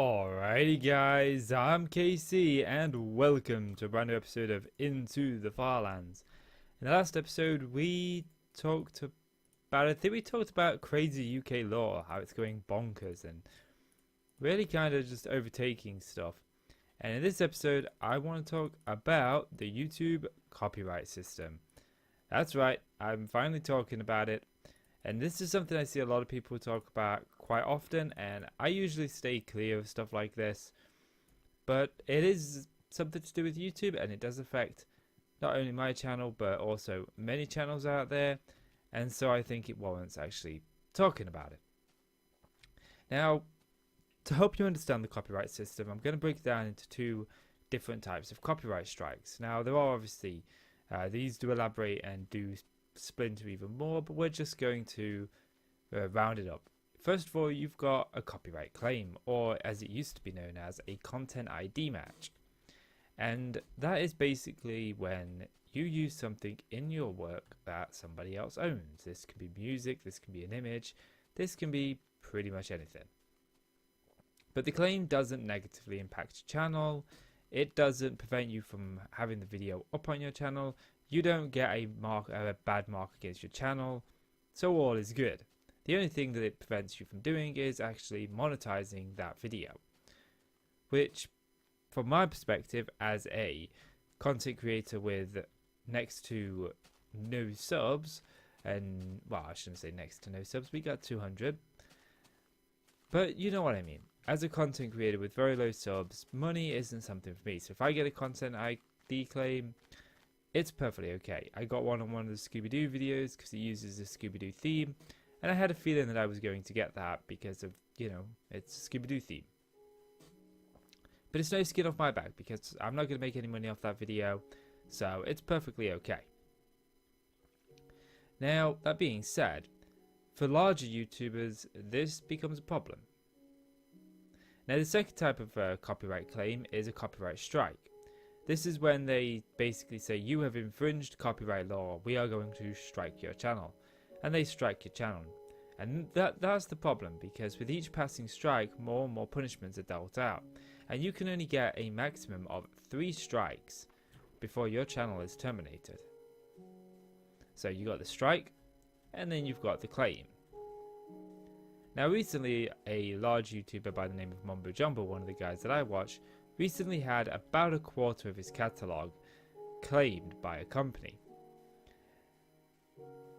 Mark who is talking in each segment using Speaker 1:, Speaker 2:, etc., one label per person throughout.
Speaker 1: Alrighty guys, I'm KC and welcome to a brand new episode of Into the Farlands. In the last episode we talked about, I think we talked about crazy UK law, how it's going bonkers and really kind of just overtaking stuff. And in this episode I want to talk about the YouTube copyright system. That's right, I'm finally talking about it. And this is something I see a lot of people talk about quite often, and I usually stay clear of stuff like this. But it is something to do with YouTube, and it does affect not only my channel, but also many channels out there. And so I think it warrants actually talking about it. Now, to help you understand the copyright system, I'm going to break it down into two different types of copyright strikes. Now, there are obviously, these do elaborate and do splinter even more, but we're just going to round it up. First of all, you've got a copyright claim, or as it used to be known as, a content ID match. And that is basically when you use something in your work that somebody else owns. This can be music, this can be an image, this can be pretty much anything. But the claim doesn't negatively impact your channel. It doesn't prevent you from having the video up on your channel. You don't get a bad mark against your channel, so all is good. The only thing that it prevents you from doing is actually monetizing that video, which from my perspective as a content creator with next to no subs, and well, I shouldn't say next to no subs, we got 200, but you know what I mean. As a content creator with very low subs, money isn't something for me. So if I get a content ID claim, it's perfectly okay. I got one on one of the Scooby-Doo videos because it uses the Scooby-Doo theme, and I had a feeling that I was going to get that because of, you know, it's a Scooby-Doo theme. But it's no skin off my back because I'm not going to make any money off that video, so it's perfectly okay. Now, that being said, for larger YouTubers, this becomes a problem. Now, the second type of copyright claim is a copyright strike. This is when they basically say, you have infringed copyright law, we are going to strike your channel. And they strike your channel. And that's the problem, because with each passing strike, more and more punishments are dealt out. And you can only get a maximum of 3 strikes before your channel is terminated. So you got the strike, and then you've got the claim. Now recently, a large YouTuber by the name of Mumbo Jumbo, one of the guys that I watch, recently had about a quarter of his catalogue claimed by a company.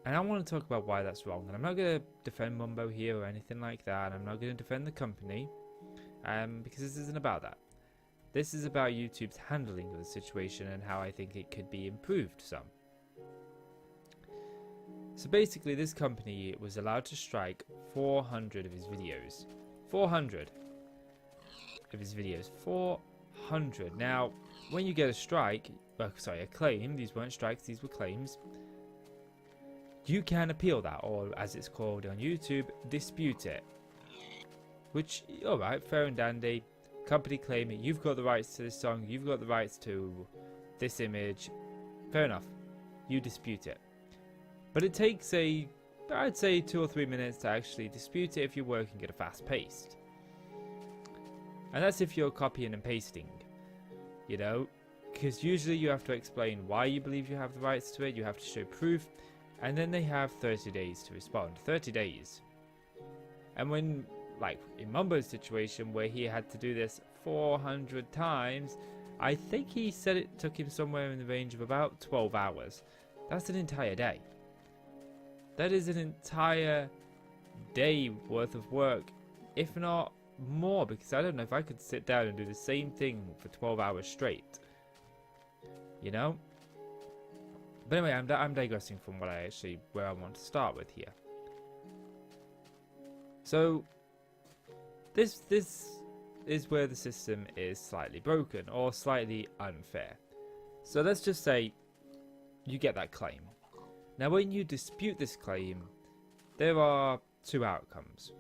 Speaker 1: And I want to talk about why that's wrong. And I'm not going to defend Mumbo here or anything like that. I'm not going to defend the company because this isn't about that. This is about YouTube's handling of the situation and how I think it could be improved some. So basically, this company was allowed to strike 400 of his videos. 400 of his videos. 400. Now, when you get a strike, a claim, these weren't strikes, these were claims, you can appeal that, or as it's called on YouTube, dispute it. Which, alright, fair and dandy. Company claiming, you've got the rights to this song, you've got the rights to this image. Fair enough. You dispute it. But it takes I'd say 2 or 3 minutes to actually dispute it if you're working at a fast pace. And that's if you're copying and pasting, you know, because usually you have to explain why you believe you have the rights to it, you have to show proof, and then they have 30 days to respond. 30 days. And when, like in Mumbo's situation where he had to do this 400 times, I think he said it took him somewhere in the range of about 12 hours. That's an entire day. That is an entire day worth of work, if not more, because I don't know if I could sit down and do the same thing for 12 hours straight, you know. But anyway, I'm digressing from where I want to start with here. So this is where the system is slightly broken or slightly unfair. So let's just say you get that claim. Now when you dispute this claim, there are 2 outcomes.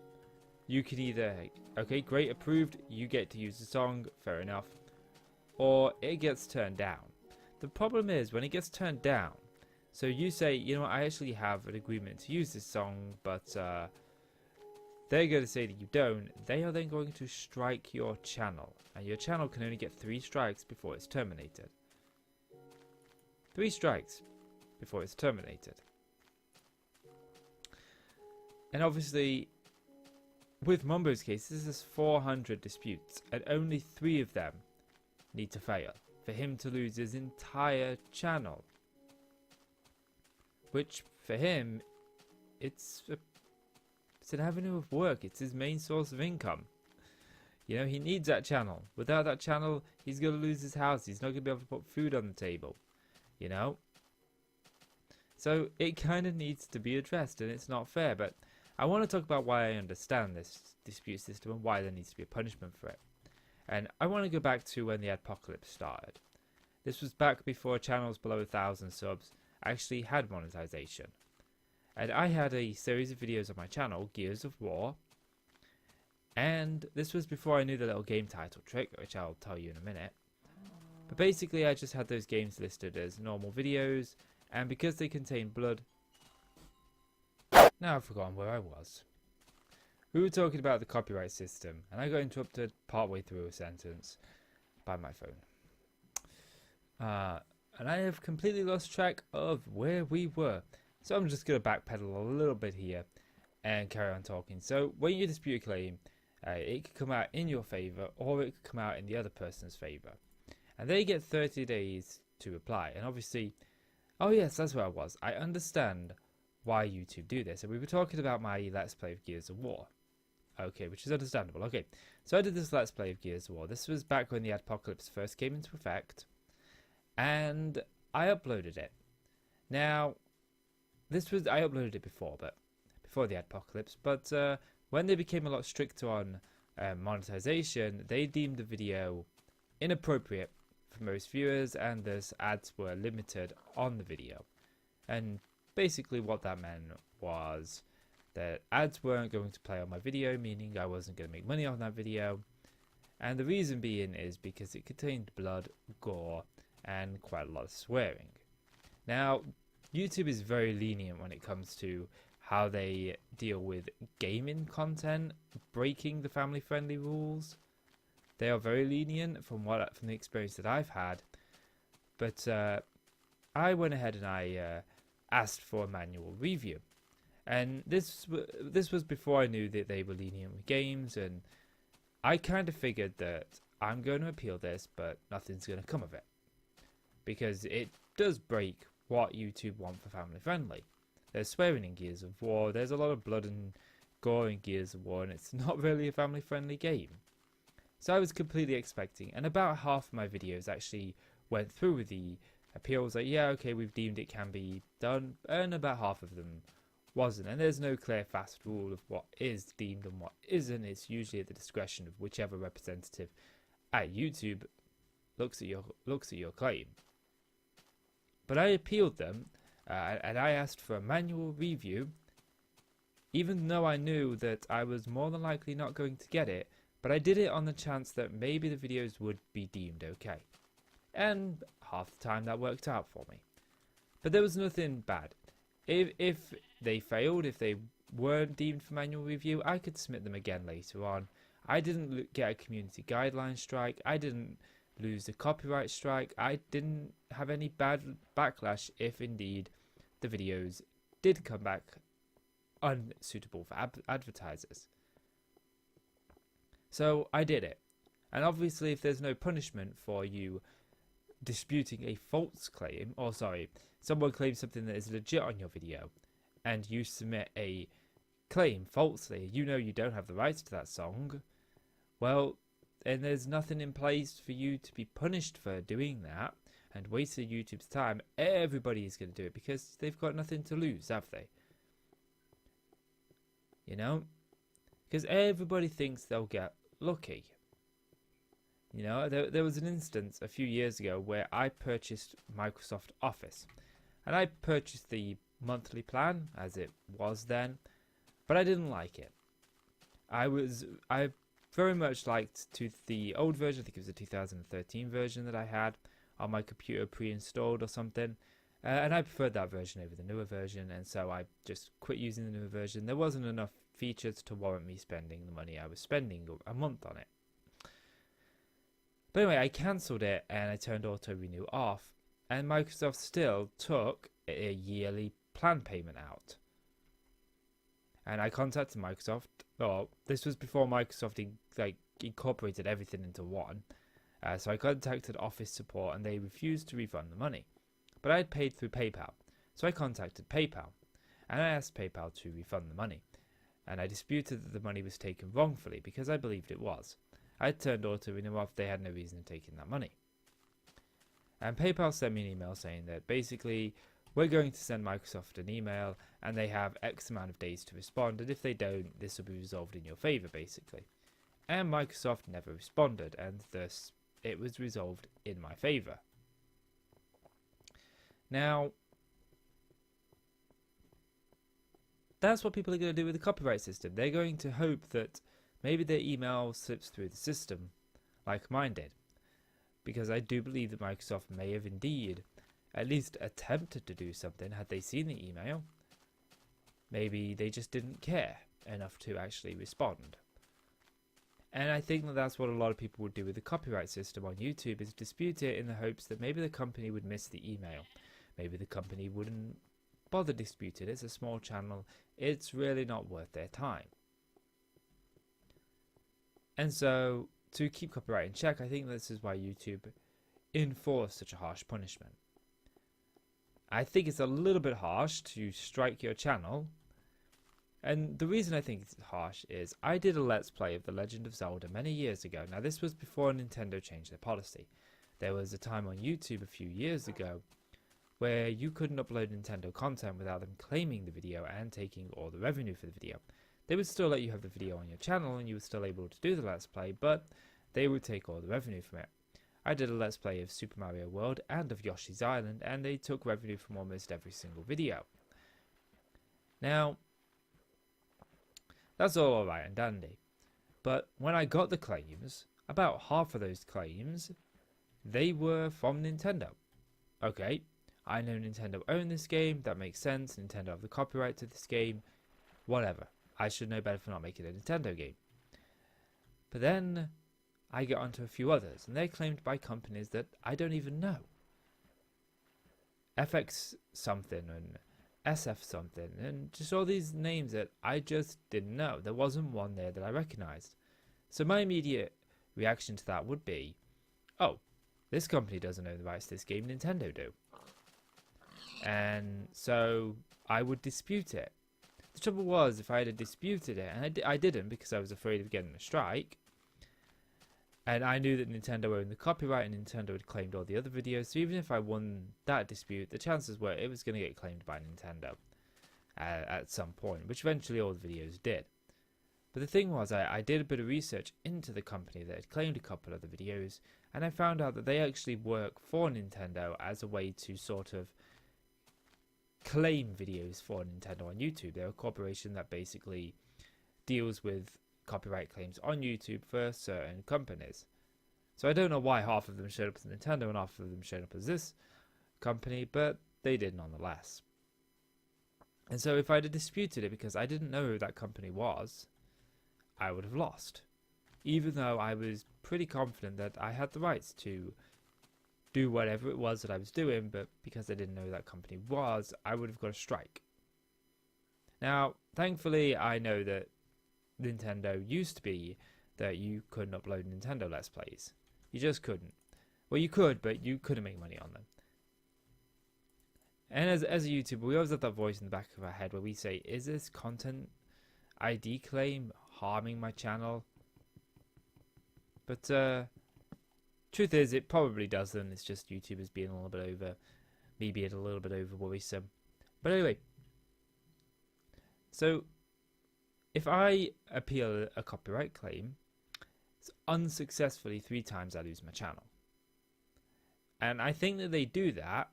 Speaker 1: You can either, okay, great, approved, you get to use the song, fair enough, or it gets turned down. The problem is when it gets turned down, so you say, you know, I actually have an agreement to use this song, but they're going to say that you don't, they are then going to strike your channel. And your channel can only get 3 strikes before it's terminated. 3 strikes before it's terminated. And obviously, with Mumbo's case, this is 400 disputes, and only 3 of them need to fail for him to lose his entire channel. Which, for him, it's an avenue of work. It's his main source of income. You know, he needs that channel. Without that channel, he's going to lose his house. He's not going to be able to put food on the table. You know? So, it kind of needs to be addressed, and it's not fair. But I want to talk about why I understand this dispute system and why there needs to be a punishment for it. And I want to go back to when the Adpocalypse started. This was back before channels below 1,000 subs actually had monetization. And I had a series of videos on my channel, Gears of War. And this was before I knew the little game title trick, which I'll tell you in a minute. But basically I just had those games listed as normal videos. And because they contain blood... Now I've forgotten where I was. We were talking about the copyright system, and I got interrupted partway through a sentence by my phone. And I have completely lost track of where we were. So I'm just going to backpedal a little bit here and carry on talking. So when you dispute a claim, it could come out in your favour or it could come out in the other person's favour. And they get 30 days to reply. And obviously, oh yes, that's where I was. I understand why YouTube do this. And we were talking about my Let's Play of Gears of War. Okay, which is understandable. Okay, so I did this Let's Play of Gears of War. This was back when the Adpocalypse first came into effect. And I uploaded it. Now, I uploaded it before the Adpocalypse. But when they became a lot stricter on monetization, they deemed the video inappropriate for most viewers. And thus ads were limited on the video. And basically what that meant was that ads weren't going to play on my video, meaning I wasn't going to make money on that video. And the reason being is because it contained blood, gore, and quite a lot of swearing. Now, YouTube is very lenient when it comes to how they deal with gaming content, breaking the family-friendly rules. They are very lenient from the experience that I've had. But I went ahead and I asked for a manual review. And this was before I knew that they were lenient with games, and I kind of figured that I'm going to appeal this, but nothing's going to come of it. Because it does break what YouTube want for family friendly. There's swearing in Gears of War, there's a lot of blood and gore in Gears of War, and it's not really a family friendly game. So I was completely expecting, and about half of my videos actually went through with the appeals, like, yeah, okay, we've deemed it can be done, and about half of them wasn't. And there's no clear fast rule of what is deemed and what isn't. It's usually at the discretion of whichever representative at YouTube looks at your claim. But I appealed them, and I asked for a manual review, even though I knew that I was more than likely not going to get it. But I did it on the chance that maybe the videos would be deemed okay. And half the time that worked out for me. But there was nothing bad. If they failed, if they weren't deemed for manual review, I could submit them again later on. I didn't get a community guideline strike. I didn't lose a copyright strike. I didn't have any bad backlash if indeed the videos did come back unsuitable for advertisers. So I did it. And obviously if there's no punishment for you disputing a false claim, or sorry, someone claims something that is legit on your video, and you submit a claim falsely, you know you don't have the rights to that song, well, and there's nothing in place for you to be punished for doing that, and wasting YouTube's time, everybody is going to do it, because they've got nothing to lose, have they? You know? Because everybody thinks they'll get lucky. You know, there was an instance a few years ago where I purchased Microsoft Office. And I purchased the monthly plan, as it was then, but I didn't like it. I very much liked the old version. I think it was the 2013 version that I had on my computer pre-installed or something. And I preferred that version over the newer version, and so I just quit using the newer version. There wasn't enough features to warrant me spending the money I was spending a month on it. But anyway, I cancelled it and I turned auto renew off, and Microsoft still took a yearly plan payment out. And I contacted Microsoft. Oh, this was before Microsoft incorporated everything into one. So I contacted Office support and they refused to refund the money. But I had paid through PayPal. So I contacted PayPal and I asked PayPal to refund the money. And I disputed that the money was taken wrongfully because I believed it was. I had turned auto renew off. They had no reason in taking that money. And PayPal sent me an email saying that basically we're going to send Microsoft an email and they have X amount of days to respond, and if they don't, this will be resolved in your favor, basically. And Microsoft never responded, and thus it was resolved in my favor. Now, that's what people are going to do with the copyright system. They're going to hope that maybe their email slips through the system, like mine did. Because I do believe that Microsoft may have indeed at least attempted to do something had they seen the email. Maybe they just didn't care enough to actually respond. And I think that that's what a lot of people would do with the copyright system on YouTube, is dispute it in the hopes that maybe the company would miss the email. Maybe the company wouldn't bother disputing it. It's a small channel. It's really not worth their time. And so, to keep copyright in check, I think this is why YouTube enforced such a harsh punishment. I think it's a little bit harsh to strike your channel. And the reason I think it's harsh is I did a Let's Play of The Legend of Zelda many years ago. Now, this was before Nintendo changed their policy. There was a time on YouTube a few years ago where you couldn't upload Nintendo content without them claiming the video and taking all the revenue for the video. They would still let you have the video on your channel and you were still able to do the Let's Play, but they would take all the revenue from it. I did a Let's Play of Super Mario World and of Yoshi's Island, and they took revenue from almost every single video. Now, that's all alright and dandy, but when I got the claims, about half of those claims, they were from Nintendo. Okay, I know Nintendo own this game, that makes sense, Nintendo have the copyright to this game, whatever. I should know better for not making a Nintendo game. But then I get onto a few others, and they're claimed by companies that I don't even know. FX something and SF something, and just all these names that I just didn't know. There wasn't one there that I recognized. So my immediate reaction to that would be, oh, this company doesn't own the rights to this game, Nintendo do. And so I would dispute it. The trouble was, if I had disputed it, and I didn't because I was afraid of getting a strike, and I knew that Nintendo owned the copyright and Nintendo had claimed all the other videos, so even if I won that dispute, the chances were it was going to get claimed by Nintendo at some point, which eventually all the videos did. But the thing was, I did a bit of research into the company that had claimed a couple of the videos, and I found out that they actually work for Nintendo as a way to sort of claim videos for Nintendo on YouTube. They're a corporation that basically deals with copyright claims on YouTube for certain companies. So I don't know why half of them showed up as Nintendo and half of them showed up as this company, but they did nonetheless. And so if I had disputed it because I didn't know who that company was, I would have lost. Even though I was pretty confident that I had the rights to do whatever it was that I was doing, but because I didn't know who that company was, I would have got a strike. Now, thankfully, I know that Nintendo used to be that you couldn't upload Nintendo Let's Plays. You just couldn't. Well, you could, but you couldn't make money on them. And as a YouTuber, we always have that voice in the back of our head where we say, is this content ID claim harming my channel? But truth is, it probably doesn't. It's just YouTubers being a little bit over, me being a little bit over worrisome. But anyway, so if I appeal a copyright claim, unsuccessfully 3 times, I lose my channel. And I think that they do that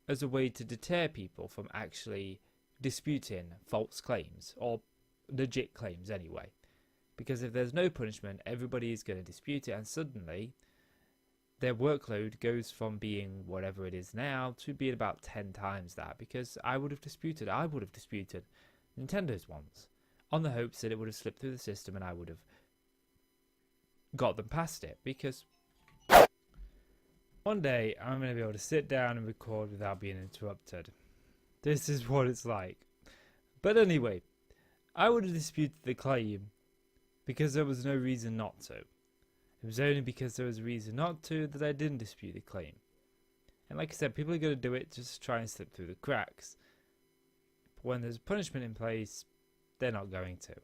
Speaker 1: as a way to deter people from actually disputing false claims, or legit claims anyway. Because if there's no punishment, everybody is going to dispute it, and suddenly their workload goes from being whatever it is now to being about 10 times that, because I would have disputed Nintendo's ones on the hopes that it would have slipped through the system and I would have got them past it, because one day I'm going to be able to sit down and record without being interrupted. This is what it's like. But anyway, I would have disputed the claim because there was no reason not to. It was only because there was a reason not to that I didn't dispute the claim. And like I said, people are going to do it just to try and slip through the cracks. But when there's punishment in place, they're not going to.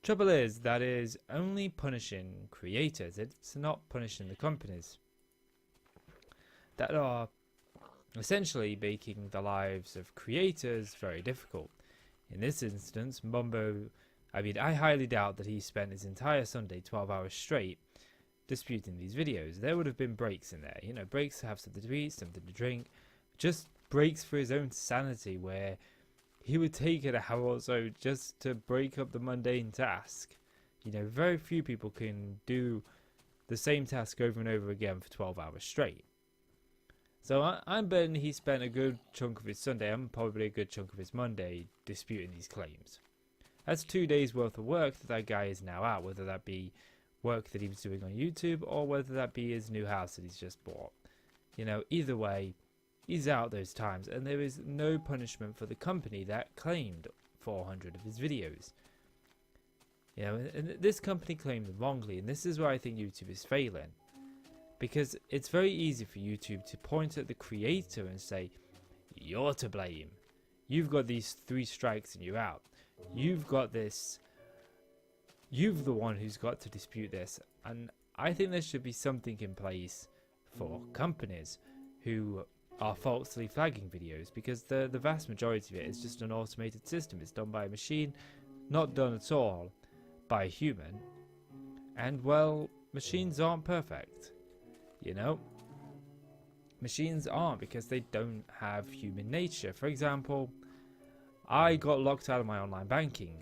Speaker 1: Trouble is, that is only punishing creators. It's not punishing the companies that are essentially making the lives of creators very difficult. In this instance, I highly doubt that he spent his entire Sunday 12 hours straight disputing these videos. There would have been breaks in there, breaks to have something to eat, something to drink, just breaks for his own sanity where he would take an hour or so just to break up the mundane task. Very few people can do the same task over and over again for 12 hours straight. So I'm betting he spent a good chunk of his Sunday and probably a good chunk of his Monday disputing these claims. That's 2 days worth of work that guy is now out, whether that be work that he was doing on YouTube or whether that be his new house that he's just bought. Either way, he's out those times, and there is no punishment for the company that claimed 400 of his videos. And this company claimed them wrongly, and this is where I think YouTube is failing. Because it's very easy for YouTube to point at the creator and say, you're to blame. You've got these 3 strikes and you're out. You've got this. You're the one who's got to dispute this. And I think there should be something in place for companies who are falsely flagging videos, because the vast majority of it is just an automated system. It's done by a machine, not done at all by a human. And well, machines aren't perfect. Machines aren't, because they don't have human nature. For example, I got locked out of my online banking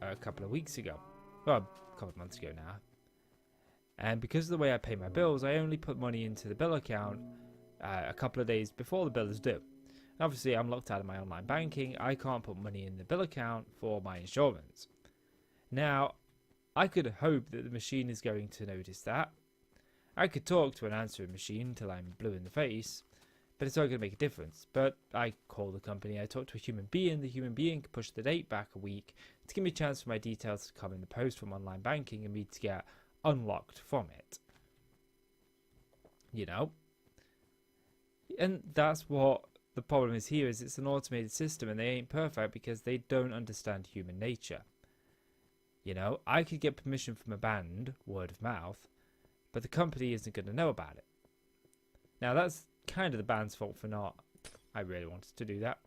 Speaker 1: a couple of weeks ago. Well, a couple of months ago now. And because of the way I pay my bills, I only put money into the bill account a couple of days before the bill is due. And obviously, I'm locked out of my online banking. I can't put money in the bill account for my insurance. Now, I could hope that the machine is going to notice that. I could talk to an answering machine till I'm blue in the face, but it's not going to make a difference. But I call the company, I talk to a human being, the human being can push the date back a week to give me a chance for my details to come in the post from online banking and me to get unlocked from it. And that's what the problem is here, is it's an automated system and they ain't perfect because they don't understand human nature. I could get permission from a band, word of mouth, but the company isn't going to know about it. Now that's kind of the band's fault for not, I really wanted to do that,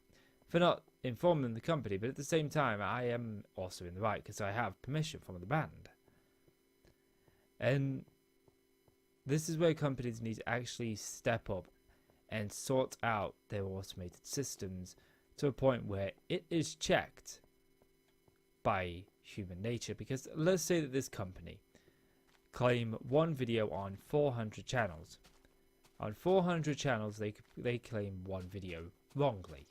Speaker 1: for not informing the company, but at the same time I am also in the right because I have permission from the band. And this is where companies need to actually step up and sort out their automated systems to a point where it is checked by human nature. Because let's say that this company claim one video on 400 channels. On 400 channels, they claim one video wrongly.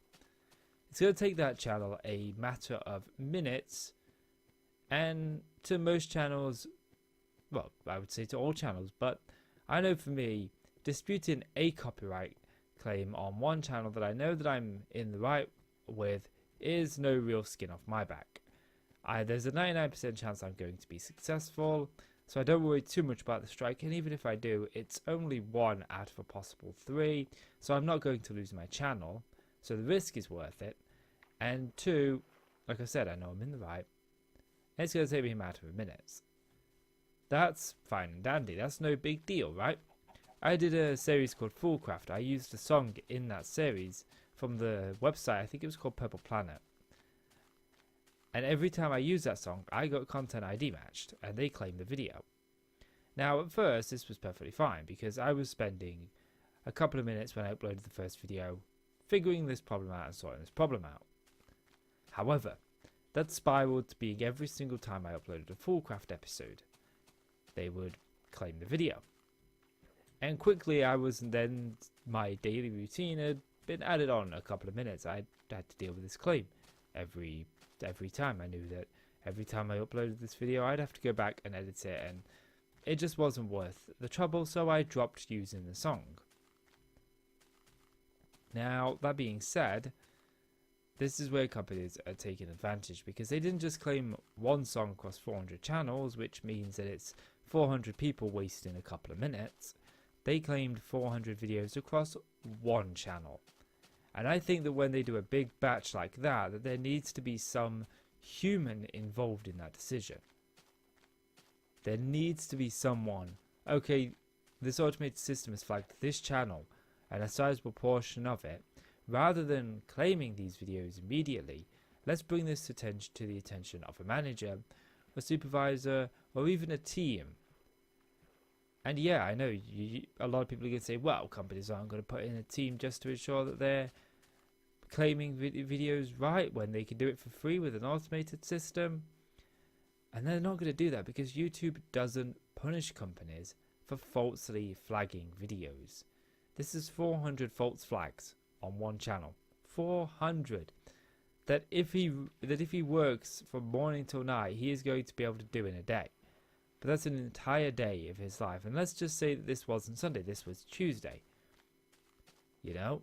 Speaker 1: It's going to take that channel a matter of minutes, and to most channels, well, I would say to all channels, but I know for me, disputing a copyright claim on one channel that I know that I'm in the right with is no real skin off my back. There's a 99% chance I'm going to be successful, so I don't worry too much about the strike, and even if I do, it's only 1 out of a possible 3, so I'm not going to lose my channel, so the risk is worth it. And 2, like I said, I know I'm in the right, and it's going to take me a matter of minutes. That's fine and dandy, that's no big deal, right? I did a series called Foolcraft. I used a song in that series from the website, I think it was called Purple Planet. And every time I used that song, I got content ID matched, and they claimed the video. Now, at first, this was perfectly fine, because I was spending a couple of minutes when I uploaded the first video figuring this problem out and sorting this problem out. However, that spiraled to being every single time I uploaded a Foolcraft episode, they would claim the video. And quickly my daily routine had been added on a couple of minutes. I had to deal with this claim every time. I knew that every time I uploaded this video, I'd have to go back and edit it, and it just wasn't worth the trouble, so I dropped using the song. Now, that being said, this is where companies are taking advantage, because they didn't just claim one song across 400 channels, which means that it's 400 people wasting a couple of minutes. They claimed 400 videos across one channel. And I think that when they do a big batch like that, that there needs to be some human involved in that decision. There needs to be someone, okay, this automated system has flagged this channel and a sizable portion of it. Rather than claiming these videos immediately, let's bring this to the attention of a manager, a supervisor, or even a team. And yeah, I know a lot of people are going to say, well, companies aren't going to put in a team just to ensure that they're claiming videos right when they can do it for free with an automated system. And they're not going to do that because YouTube doesn't punish companies for falsely flagging videos. This is 400 false flags on one channel. 400. That if he works from morning till night, he is going to be able to do in a day. But that's an entire day of his life. And let's just say that this wasn't Sunday, this was Tuesday. You know?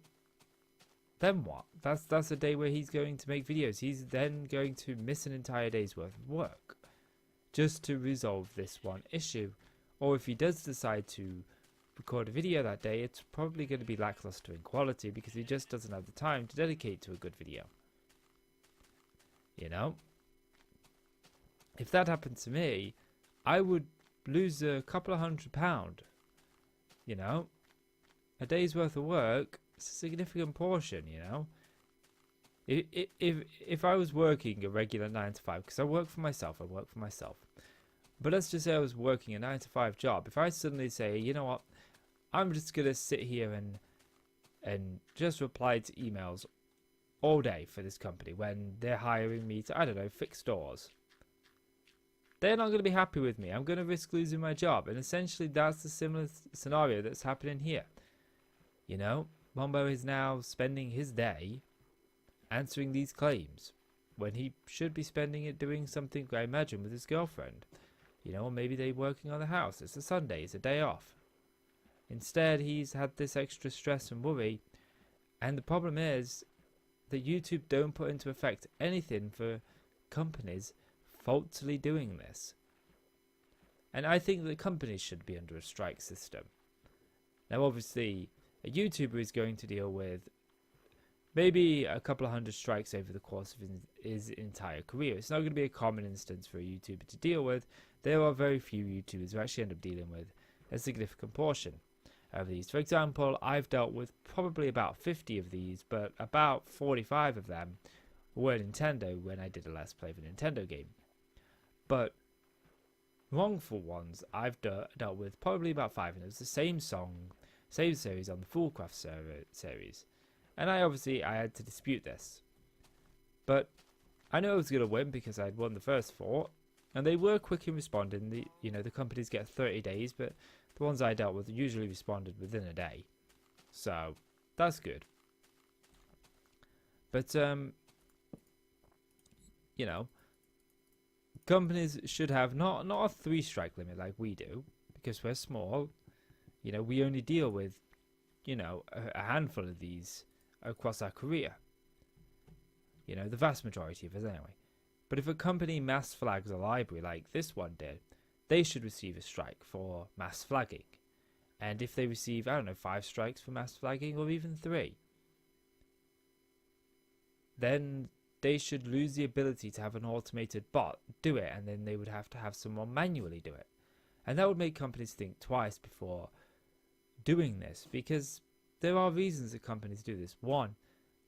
Speaker 1: Then what? That's a day where he's going to make videos. He's then going to miss an entire day's worth of work just to resolve this one issue. Or if he does decide to record a video that day, it's probably going to be lackluster in quality because he just doesn't have the time to dedicate to a good video. You know? If that happened to me, I would lose a couple of £100. You know? A day's worth of work is a significant portion, you know? If I was working a regular 9 to 5, because I work for myself, but let's just say I was working a 9 to 5 job. If I suddenly say, you know what, I'm just going to sit here and just reply to emails all day for this company when they're hiring me to, I don't know, fix doors. They're not going to be happy with me. I'm going to risk losing my job. And essentially that's the similar scenario that's happening here. You know, Mombo is now spending his day answering these claims when he should be spending it doing something, I imagine, with his girlfriend. You know, or maybe they're working on the house. It's a Sunday. It's a day off. Instead, he's had this extra stress and worry. And the problem is that YouTube don't put into effect anything for companies falsely doing this. And I think that companies should be under a strike system. Now, obviously, a YouTuber is going to deal with maybe a couple of hundred strikes over the course of his entire career. It's not going to be a common instance for a YouTuber to deal with. There are very few YouTubers who actually end up dealing with a significant portion of these. For example, I've dealt with probably about 50 of these, but about 45 of them were Nintendo when I did a Let's Play of a Nintendo game. But wrongful ones I've dealt with probably about 5, and it was the same song, same series on the Fullcraft series. And I had to dispute this. But I knew I was going to win because I'd won the first 4, and they were quick in responding. The companies get 30 days, but the ones I dealt with usually responded within a day. So that's good. But you know, companies should have not a 3 strike limit like we do, because we're small. You know, we only deal with, you know, a handful of these across our career. You know, the vast majority of us anyway. But if a company mass flags a library like this one did, they should receive a strike for mass flagging. And if they receive, I don't know, 5 strikes for mass flagging, or even 3, then they should lose the ability to have an automated bot do it, and then they would have to have someone manually do it. And that would make companies think twice before doing this, because there are reasons that companies do this. One,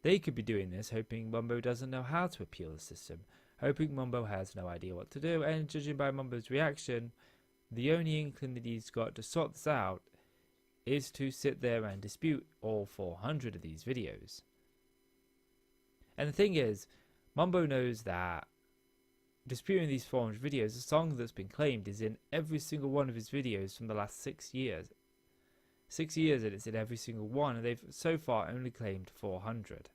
Speaker 1: they could be doing this hoping Mumbo doesn't know how to appeal the system, hoping Mumbo has no idea what to do, and judging by Mumbo's reaction, the only inkling that he's got to sort this out is to sit there and dispute all 400 of these videos. And the thing is, Mumbo knows that disputing these 400 videos, a song that's been claimed is in every single one of his videos from the last 6 years. 6 years and it's in every single one, and they've so far only claimed 400.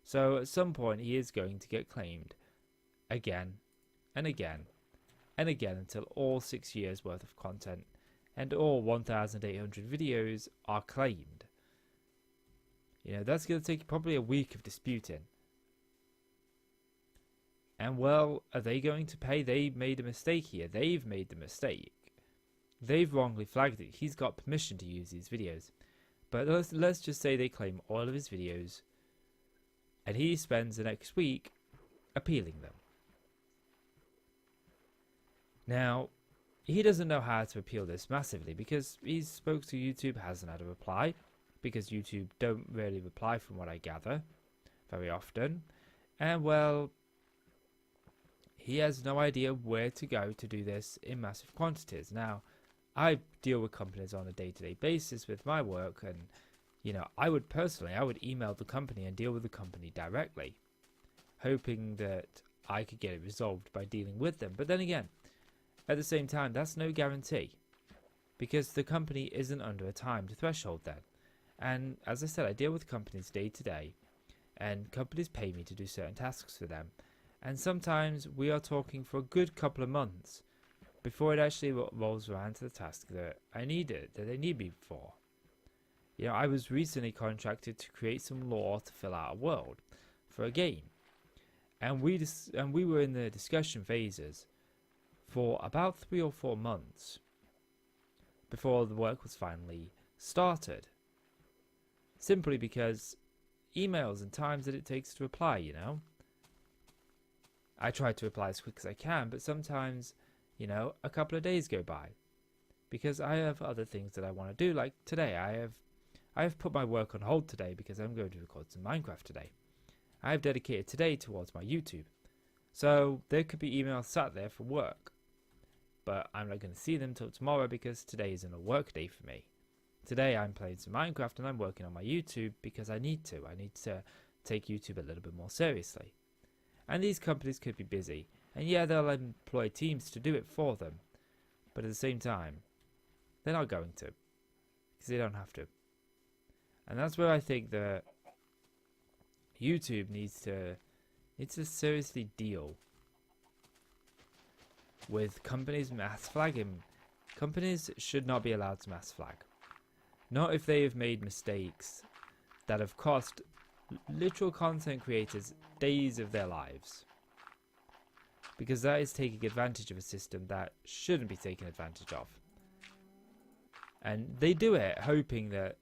Speaker 1: So at some point he is going to get claimed again and again and again until all 6 years worth of content and all 1,800 videos are claimed. You know, that's going to take probably a week of disputing. And well, are they going to pay? They made a mistake here. They've made the mistake. They've wrongly flagged it. He's got permission to use these videos. But let's just say they claim all of his videos and he spends the next week appealing them. Now, he doesn't know how to appeal this massively because he spoke to YouTube, hasn't had a reply, because YouTube don't really reply from what I gather very often. And well, he has no idea where to go to do this in massive quantities. Now, I deal with companies on a day-to-day basis with my work, and you know, I would email the company and deal with the company directly, hoping that I could get it resolved by dealing with them. But then again, at the same time, that's no guarantee, because the company isn't under a timed threshold then. And as I said, I deal with companies day to day, and companies pay me to do certain tasks for them. And sometimes we are talking for a good couple of months before it actually rolls around to the task that they need me for. You know, I was recently contracted to create some lore to fill out a world for a game, and we were in the discussion phases for about 3 or 4 months before the work was finally started. Simply because emails and times that it takes to reply, you know. I try to reply as quick as I can, but sometimes, you know, a couple of days go by because I have other things that I want to do. Like today, I have put my work on hold today because I'm going to record some Minecraft today. I have dedicated today towards my YouTube. So there could be emails sat there for work, but I'm not going to see them till tomorrow because today isn't a work day for me. Today I'm playing some Minecraft and I'm working on my YouTube because I need to. I need to take YouTube a little bit more seriously. And these companies could be busy. And yeah, they'll employ teams to do it for them. But at the same time, they're not going to. Because they don't have to. And that's where I think that YouTube needs to seriously deal with companies mass flagging. Companies should not be allowed to mass flag. Not if they have made mistakes that have cost literal content creators days of their lives. Because that is taking advantage of a system that shouldn't be taken advantage of. And they do it hoping that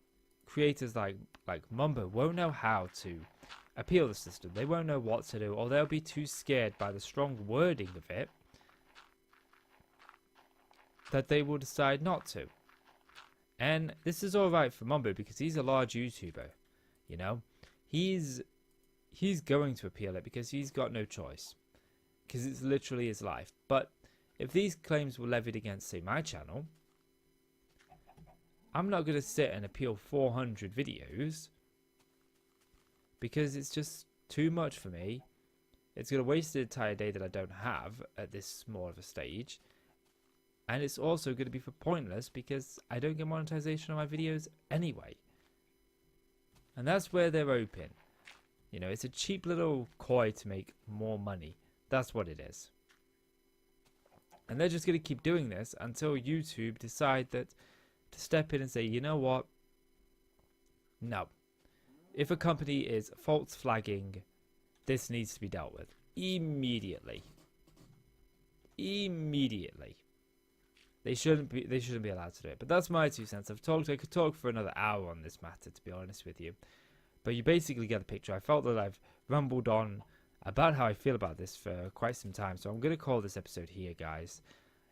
Speaker 1: creators like Mumbo won't know how to appeal the system. They won't know what to do, or they'll be too scared by the strong wording of it that they will decide not to. And this is alright for Mumbo because he's a large YouTuber, you know. He's going to appeal it because he's got no choice. Because it's literally his life. But if these claims were levied against, say, my channel, I'm not going to sit and appeal 400 videos because it's just too much for me. It's going to waste the entire day that I don't have at this small of a stage. And it's also going to be for pointless because I don't get monetization on my videos anyway. And that's where they're open. You know, it's a cheap little coy to make more money. That's what it is. And they're just going to keep doing this until YouTube decide that to step in and say, you know what? No. If a company is false flagging, this needs to be dealt with immediately. Immediately. They shouldn't be allowed to do it. But that's my 2 cents. I could talk for another hour on this matter, to be honest with you. But you basically get the picture. I felt that I've rumbled on about how I feel about this for quite some time. So I'm going to call this episode here, guys.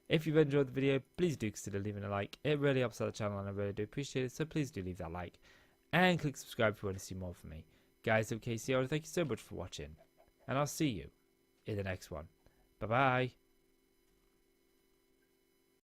Speaker 1: If you've enjoyed the video, please do consider leaving a like. It really helps out the channel and I really do appreciate it. So please do leave that like. And click subscribe if you want to see more from me. Guys, I'm KC. Thank you so much for watching. And I'll see you in the next one. Bye-bye.